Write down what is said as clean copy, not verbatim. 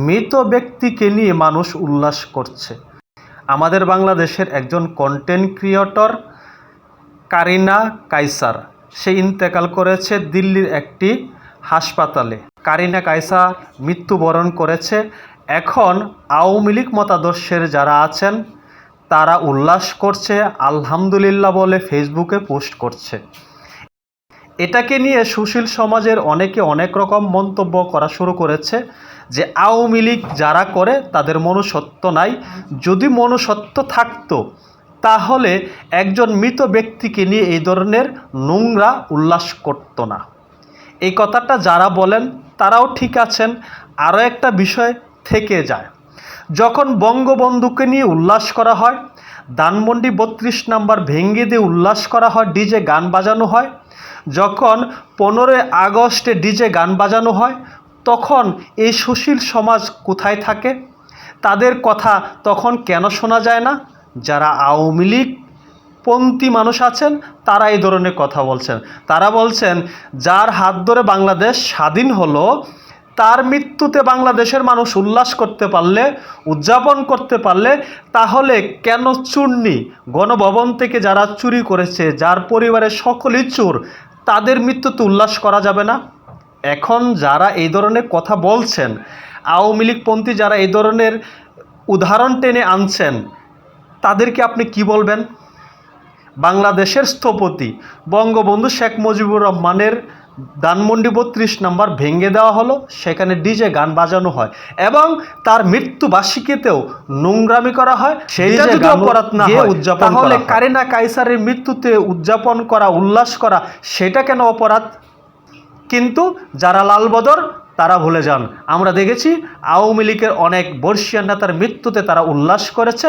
মৃত ব্যক্তিকে নিয়ে মানুষ উল্লাস করছে। আমাদের বাংলাদেশের একজন কন্টেন্ট ক্রিয়েটর কারিনা কায়সার, সে ইন্তেকাল করেছে দিল্লির একটি হাসপাতালে। কারিনা কায়সার মৃত্যুবরণ করেছে। এখন আওয়ামী লীগ মতাদর্শের যারা আছেন তারা উল্লাস করছে, আলহামদুলিল্লাহ বলে ফেসবুকে পোস্ট করছে। এটাকে নিয়ে সুশীল সমাজের অনেকে অনেক রকম মন্তব্য করা শুরু করেছে যে আওয়ামী লীগ যারা করে তাদের মনুষ্যত্ব নাই। যদি মনুষ্যত্ব থাকতো তাহলে একজন মৃত ব্যক্তিকে নিয়ে এই ধরনের নোংরা উল্লাস করতো না। এই কথাটা যারা বলেন তারাও ঠিক আছেন। আরও একটা বিষয় থেকে যায়, যখন বঙ্গবন্ধুকে নিয়ে উল্লাস করা হয়, ধানমন্ডি ৩২ নাম্বার ভেঙে দিয়ে উল্লাস করা হয়, ডিজে গান বাজানো হয়, যখন 15ই আগস্টে ডিজে গান বাজানো হয়, তখন এই সুশীল সমাজ কোথায় থাকে? তাদের কথা তখন কেন শোনা যায় না? যারা আওয়ামী লীগ পন্থী মানুষ আছেন তারা এই ধরনের কথা বলছেন। তারা বলছেন যার হাত ধরে বাংলাদেশ স্বাধীন হলো তার মৃত্যুতে বাংলাদেশের মানুষ উল্লাস করতে পারলে, উদযাপন করতে পারলে, তাহলে কেন চুন্নি গণভবন থেকে যারা চুরি করেছে, যার পরিবারের সকলেই চোর, তাদের মৃত্যুতে উল্লাস করা যাবে না? এখন যারা এই ধরনের কথা বলছেন, আওয়ামী লীগপন্থী যারা এই ধরনের উদাহরণ টেনে আনছেন, তাদেরকে আপনি কি বলবেন? বাংলাদেশের স্থপতি বঙ্গবন্ধু শেখ মুজিবুর রহমানের ধানমন্ডি ৩২ নাম্বার ভেঙে দেওয়া হলো, সেখানে ডিজে গান বাজানো হয় এবং তার মৃত্যুবার্ষিকীতেও নোংরামি করা হয়। সেইটা যদি অপরাধ না হয় তাহলে কারিনা কায়সারের মৃত্যুতে উদযাপন করা, উল্লাস করা, সেটা কেন অপরাধ? কিন্তু যারা লালবদর তারা ভুলে যান। আমরা দেখেছি আওয়ামী লীগের অনেক বর্ষীয় নেতার মৃত্যুতে তারা উল্লাস করেছে।